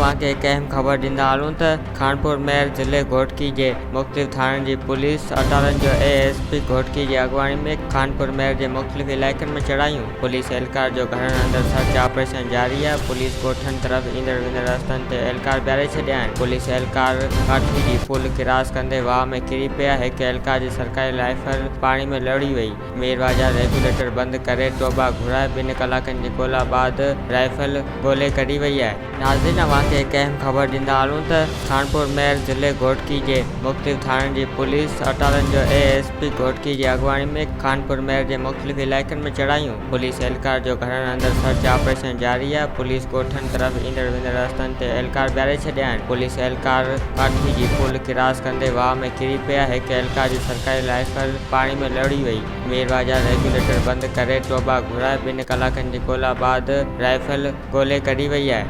तव्हांखे हिकु अहम ख़बर ॾींदा हलूं त खानपुर महर ज़िले घोटकी जे मुख़्तलिफ़ थाणनि जी पुलिस अटारनि जो एएसपी घोटकी जी अॻुवाणी में खानपुर महर जे मुख़्तलिफ़ इलाइक़नि में चढ़ायूं। पुलिस एहलकार जो घरनि अंदरि सर्च ऑपरेशन जारी आहे। पुलिस ॻोठनि तरफ़ ईंदड़ वेंदड़ रस्तनि ते एहलकार ॿियारे छॾिया आहिनि। पुलिस एहलकार काठी जी पुल क्रॉस कंदे वाह में किरी पिया। हिकु एहलकार जी सरकारी राइफल पाणी में लड़ी वई। मीरवाजा रेगुलेटर बंदि करे टोबा घुराए 2 कलाकनि जी ॻोल्हा बाद राइफल ॻोल्हे कढी वई आहे। नाज़रीन, तव्हांखे हिकु अहम ख़बर ॾींदा हलूं त खानपुर महर ज़िले घोटकी जे मुख़्तलिफ़ थाणनि जी पुलिस अटारनि जो एएसपी घोटकी जी अॻुवाणी में खानपुर महर जे मुख़्तलिफ़ इलाइक़नि में चढ़ायूं। पुलिस एहलकार जो घरनि अंदरि सर्च ऑपरेशन जारी आहे। पुलिस ॻोठनि तरफ़ ईंदड़ वेंदड़ रस्तनि ते एहलकार ॿियारे छॾिया आहिनि। पुलिस एहलकार काठी जी पुल क्रॉस कंदे वाह में किरी पिया। हिकु एहलकार जी सरकारी राइफल पाणी में लड़ी वई। मीरवाजा रेगुलेटर बंदि करे टोबा घुराए 2 कलाकनि जी ॻोल्हा बाद राइफल ॻोल्हे कढी वई आहे।